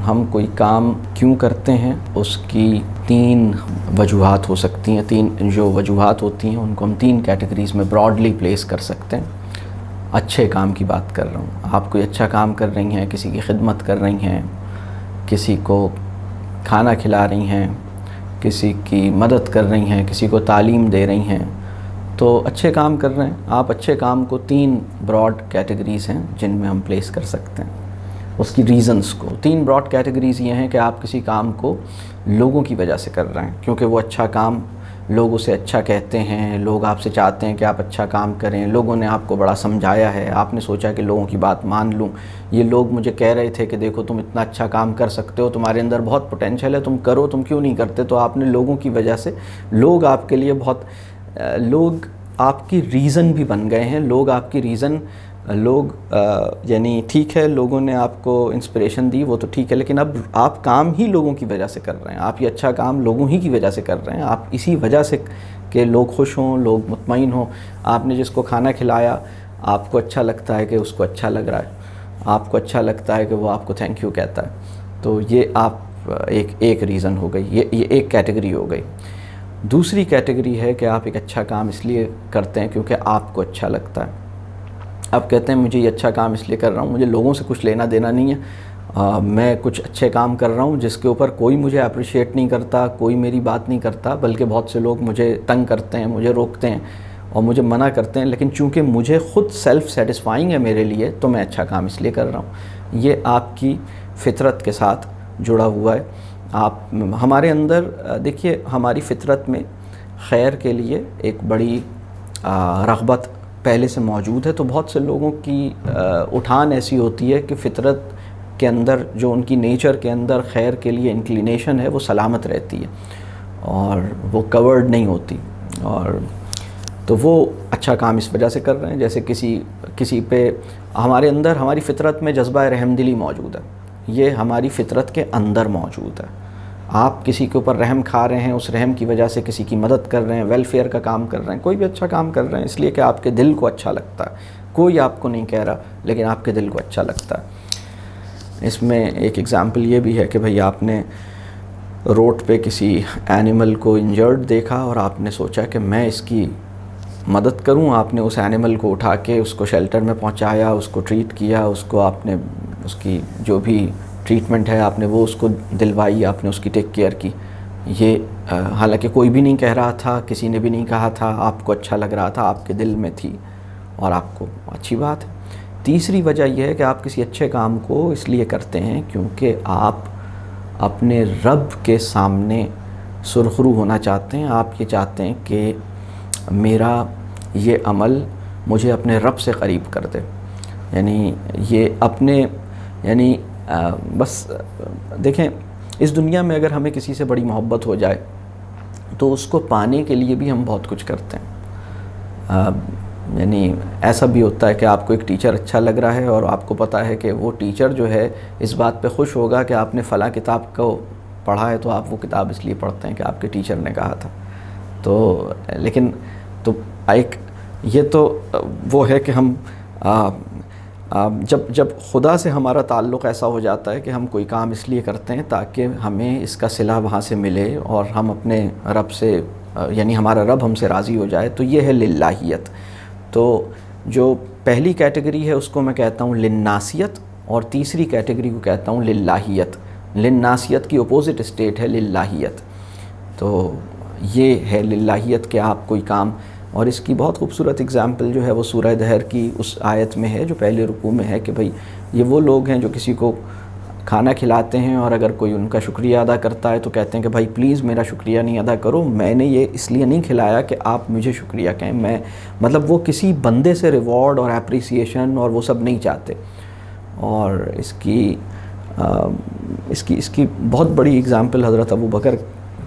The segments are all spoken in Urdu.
ہم کوئی کام کیوں کرتے ہیں اس کی 3 وجوہات ہو سکتی ہیں. 3 جو وجوہات ہوتی ہیں ان کو ہم 3 کیٹیگریز میں براڈلی پلیس کر سکتے ہیں. اچھے کام کی بات کر رہا ہوں. آپ کوئی اچھا کام کر رہی ہیں, کسی کی خدمت کر رہی ہیں, کسی کو کھانا کھلا رہی ہیں, کسی کی مدد کر رہی ہیں, کسی کو تعلیم دے رہی ہیں, تو اچھے کام کر رہے ہیں. آپ اچھے کام کو 3 براڈ کیٹیگریز ہیں جن میں ہم پلیس کر سکتے ہیں. اس کی ریزنز کو 3 براڈ کیٹیگریز یہ ہیں کہ آپ کسی کام کو لوگوں کی وجہ سے کر رہے ہیں, کیونکہ وہ اچھا کام لوگ اسے اچھا کہتے ہیں, لوگ آپ سے چاہتے ہیں کہ آپ اچھا کام کریں, لوگوں نے آپ کو بڑا سمجھایا ہے, آپ نے سوچا کہ لوگوں کی بات مان لوں, یہ لوگ مجھے کہہ رہے تھے کہ دیکھو تم اتنا اچھا کام کر سکتے ہو, تمہارے اندر بہت پوٹینشیل ہے, تم کرو, تم کیوں نہیں کرتے. تو آپ نے لوگوں کی وجہ سے, لوگ آپ کے لیے بہت, لوگ آپ کی ریزن بھی بن گئے ہیں. لوگ آپ کی ریزن, لوگ یعنی ٹھیک ہے لوگوں نے آپ کو انسپریشن دی, وہ تو ٹھیک ہے, لیکن اب آپ کام ہی لوگوں کی وجہ سے کر رہے ہیں. آپ یہ اچھا کام لوگوں ہی کی وجہ سے کر رہے ہیں. آپ اسی وجہ سے کہ لوگ خوش ہوں, لوگ مطمئن ہوں. آپ نے جس کو کھانا کھلایا, آپ کو اچھا لگتا ہے کہ اس کو اچھا لگ رہا ہے, آپ کو اچھا لگتا ہے کہ وہ آپ کو تھینک یو کہتا ہے. تو یہ آپ ایک ریزن ہو گئی, یہ ایک کیٹیگری ہو گئی. دوسری کیٹیگری ہے کہ آپ ایک اچھا کام اس لیے کرتے ہیں کیونکہ آپ کو اچھا لگتا ہے. آپ کہتے ہیں مجھے یہ اچھا کام اس لیے کر رہا ہوں, مجھے لوگوں سے کچھ لینا دینا نہیں ہے, میں کچھ اچھے کام کر رہا ہوں جس کے اوپر کوئی مجھے اپریشیٹ نہیں کرتا, کوئی میری بات نہیں کرتا, بلکہ بہت سے لوگ مجھے تنگ کرتے ہیں, مجھے روکتے ہیں اور مجھے منع کرتے ہیں, لیکن چونکہ مجھے خود سیلف سیٹسفائنگ ہے میرے لیے, تو میں اچھا کام اس لیے کر رہا ہوں. یہ آپ کی فطرت کے ساتھ جڑا ہوا ہے. آپ ہمارے اندر دیکھیے, ہماری فطرت میں خیر کے لیے ایک بڑی رغبت پہلے سے موجود ہے. تو بہت سے لوگوں کی اٹھان ایسی ہوتی ہے کہ فطرت کے اندر, جو ان کی نیچر کے اندر خیر کے لیے انکلینیشن ہے, وہ سلامت رہتی ہے اور وہ کورڈ نہیں ہوتی, اور تو وہ اچھا کام اس وجہ سے کر رہے ہیں. جیسے کسی پہ ہمارے اندر, ہماری فطرت میں جذبہ رحم دلی موجود ہے, یہ ہماری فطرت کے اندر موجود ہے. آپ کسی کے اوپر رحم کھا رہے ہیں, اس رحم کی وجہ سے کسی کی مدد کر رہے ہیں, ویلفیئر کا کام کر رہے ہیں, کوئی بھی اچھا کام کر رہے ہیں اس لیے کہ آپ کے دل کو اچھا لگتا ہے. کوئی آپ کو نہیں کہہ رہا, لیکن آپ کے دل کو اچھا لگتا ہے. اس میں ایک ایگزامپل یہ بھی ہے کہ بھئی آپ نے روڈ پہ کسی اینیمل کو انجرڈ دیکھا اور آپ نے سوچا کہ میں اس کی مدد کروں. آپ نے اس اینیمل کو اٹھا کے اس کو شیلٹر میں پہنچایا, اس کو ٹریٹ کیا, اس کو آپ نے اس کی جو بھی ٹریٹمنٹ ہے آپ نے وہ اس کو دلوائی, آپ نے اس کی ٹیک کیئر کی. یہ حالانکہ کوئی بھی نہیں کہہ رہا تھا, کسی نے بھی نہیں کہا تھا, آپ کو اچھا لگ رہا تھا, آپ کے دل میں تھی اور آپ کو اچھی بات ہے. تیسری وجہ یہ ہے کہ آپ کسی اچھے کام کو اس لیے کرتے ہیں کیونکہ آپ اپنے رب کے سامنے سرخرو ہونا چاہتے ہیں. آپ یہ چاہتے ہیں کہ میرا یہ عمل مجھے اپنے رب سے قریب کر دے. یعنی یہ اپنے, یعنی بس دیکھیں, اس دنیا میں اگر ہمیں کسی سے بڑی محبت ہو جائے تو اس کو پانے کے لیے بھی ہم بہت کچھ کرتے ہیں. یعنی ایسا بھی ہوتا ہے کہ آپ کو ایک ٹیچر اچھا لگ رہا ہے اور آپ کو پتہ ہے کہ وہ ٹیچر جو ہے اس بات پہ خوش ہوگا کہ آپ نے فلاں کتاب کو پڑھا ہے, تو آپ وہ کتاب اس لیے پڑھتے ہیں کہ آپ کے ٹیچر نے کہا تھا. تو لیکن تو ایک یہ تو وہ ہے کہ ہم جب خدا سے ہمارا تعلق ایسا ہو جاتا ہے کہ ہم کوئی کام اس لیے کرتے ہیں تاکہ ہمیں اس کا صلہ وہاں سے ملے اور ہم اپنے رب سے, یعنی ہمارا رب ہم سے راضی ہو جائے, تو یہ ہے للہیت. تو جو پہلی کیٹیگری ہے اس کو میں کہتا ہوں للناسیت, اور تیسری کیٹیگری کو کہتا ہوں للہیت. للناسیت کی اپوزٹ اسٹیٹ ہے للہیت. تو یہ ہے للہیت کہ آپ کوئی کام, اور اس کی بہت خوبصورت اگزامپل جو ہے وہ سورہ دہر کی اس آیت میں ہے جو پہلے رکوع میں ہے کہ بھئی یہ وہ لوگ ہیں جو کسی کو کھانا کھلاتے ہیں اور اگر کوئی ان کا شکریہ ادا کرتا ہے تو کہتے ہیں کہ بھائی پلیز میرا شکریہ نہیں ادا کرو, میں نے یہ اس لیے نہیں کھلایا کہ آپ مجھے شکریہ کہیں. میں مطلب وہ کسی بندے سے ریوارڈ اور اپریسیشن اور وہ سب نہیں چاہتے. اور اس کی بہت بڑی اگزامپل حضرت ابو بکر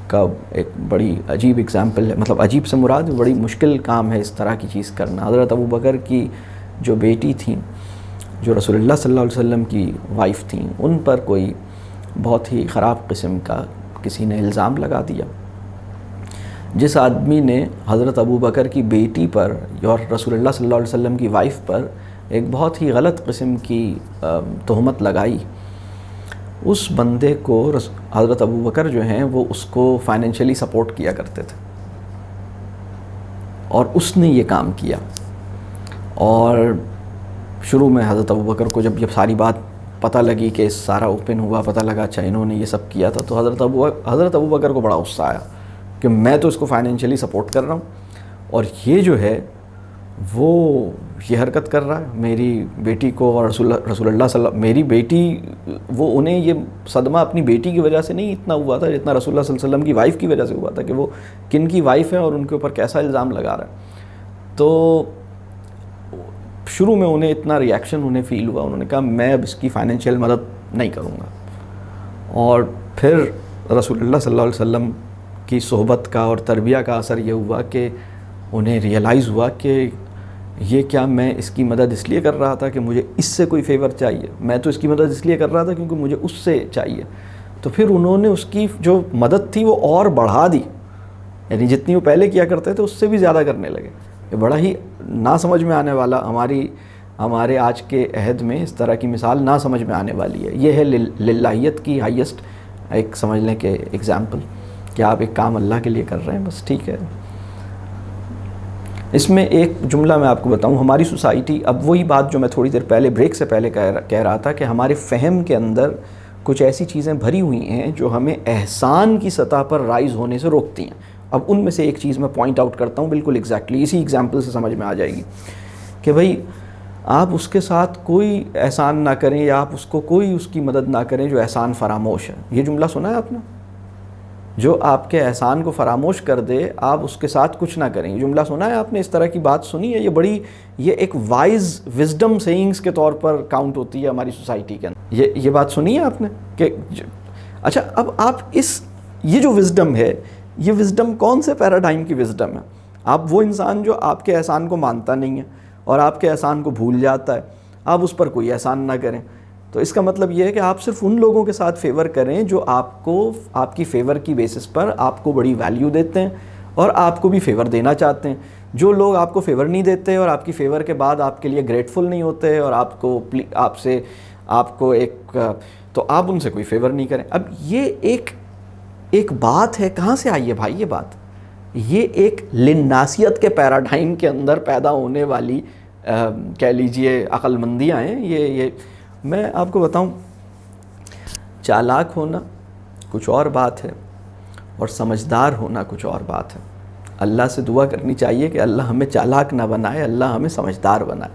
کا ایک بڑی عجیب اگزامپل ہے. مطلب عجیب سے مراد بڑی مشکل کام ہے اس طرح کی چیز کرنا. حضرت ابو بکر کی جو بیٹی تھیں, جو رسول اللہ صلی اللہ علیہ وسلم کی وائف تھیں, ان پر کوئی بہت ہی خراب قسم کا کسی نے الزام لگا دیا. جس آدمی نے حضرت ابو بکر کی بیٹی پر اور رسول اللہ صلی اللہ علیہ وسلم کی وائف پر ایک بہت ہی غلط قسم کی تہمت لگائی, اس بندے کو حضرت ابو بکر جو ہیں وہ اس کو فائنینشلی سپورٹ کیا کرتے تھے، اور اس نے یہ کام کیا. اور شروع میں حضرت ابو بکر کو جب ساری بات پتہ لگی کہ سارا اوپن ہوا، پتہ لگا اچھا انہوں نے یہ سب کیا تھا، تو حضرت ابو بکر کو بڑا غصہ آیا کہ میں تو اس کو فائنینشلی سپورٹ کر رہا ہوں اور یہ جو ہے وہ یہ حرکت کر رہا ہے میری بیٹی کو. اور رسول اللہ صلی اللہ علیہ وسلم، میری بیٹی، وہ انہیں یہ صدمہ اپنی بیٹی کی وجہ سے نہیں اتنا ہوا تھا جتنا رسول اللہ صلی اللہ علیہ وسلم کی وائف کی وجہ سے ہوا تھا کہ وہ کن کی وائف ہیں اور ان کے اوپر کیسا الزام لگا رہا ہے. تو شروع میں انہیں اتنا ریاکشن انہیں فیل ہوا، انہوں نے کہا میں اب اس کی فائنینشیل مدد نہیں کروں گا. اور پھر رسول اللہ صلی اللہ علیہ وسلم کی صحبت کا اور تربیہ کا اثر یہ ہوا کہ انہیں ریئلائز ہوا کہ یہ کیا میں اس کی مدد اس لیے کر رہا تھا کہ مجھے اس سے کوئی فیور چاہیے، میں تو اس کی مدد اس لیے کر رہا تھا کیونکہ مجھے اس سے چاہیے. تو پھر انہوں نے اس کی جو مدد تھی وہ اور بڑھا دی، یعنی جتنی وہ پہلے کیا کرتے تھے اس سے بھی زیادہ کرنے لگے. یہ بڑا ہی نہ سمجھ میں آنے والا، ہمارے آج کے عہد میں اس طرح کی مثال نہ سمجھ میں آنے والی ہے. یہ ہے للہیت کی ہائیسٹ ایک سمجھ لیں کہ ایگزامپل، کہ آپ ایک کام اللہ کے لیے کر رہے ہیں بس، ٹھیک ہے. اس میں ایک جملہ میں آپ کو بتاؤں، ہماری سوسائٹی، اب وہی بات جو میں تھوڑی دیر پہلے بریک سے پہلے کہہ رہا تھا کہ ہمارے فہم کے اندر کچھ ایسی چیزیں بھری ہوئی ہیں جو ہمیں احسان کی سطح پر رائز ہونے سے روکتی ہیں. اب ان میں سے ایک چیز میں پوائنٹ آؤٹ کرتا ہوں، بالکل ایگزیکٹلی اسی ایگزامپل سے سمجھ میں آ جائے گی کہ بھائی آپ اس کے ساتھ کوئی احسان نہ کریں یا آپ اس کو کوئی اس کی مدد نہ کریں جو احسان فراموش ہے. یہ جملہ سنا ہے آپ نے؟ جو آپ کے احسان کو فراموش کر دے آپ اس کے ساتھ کچھ نہ کریں. یہ جملہ سنا ہے آپ نے؟ اس طرح کی بات سنی ہے؟ یہ ایک وائز وزڈم سیئنگز کے طور پر کاؤنٹ ہوتی ہے ہماری سوسائٹی کے اندر. یہ بات سنی ہے آپ نے کہ اچھا اب آپ یہ جو وزڈم ہے، یہ وزڈم کون سے پیراڈائم کی وزڈم ہے؟ آپ وہ انسان جو آپ کے احسان کو مانتا نہیں ہے اور آپ کے احسان کو بھول جاتا ہے، آپ اس پر کوئی احسان نہ کریں. تو اس کا مطلب یہ ہے کہ آپ صرف ان لوگوں کے ساتھ فیور کریں جو آپ کی فیور کی بیسس پر آپ کو بڑی ویلیو دیتے ہیں اور آپ کو بھی فیور دینا چاہتے ہیں. جو لوگ آپ کو فیور نہیں دیتے اور آپ کی فیور کے بعد آپ کے لیے گریٹفل نہیں ہوتے اور تو آپ ان سے کوئی فیور نہیں کریں. اب یہ ایک بات ہے، کہاں سے آئی ہے بھائی یہ بات؟ یہ ایک لناسیت کے پیراڈائم کے اندر پیدا ہونے والی کہہ لیجئے عقل مندیاں ہیں. یہ میں آپ کو بتاؤں، چالاک ہونا کچھ اور بات ہے اور سمجھدار ہونا کچھ اور بات ہے. اللہ سے دعا کرنی چاہیے کہ اللہ ہمیں چالاک نہ بنائے، اللہ ہمیں سمجھدار بنائے.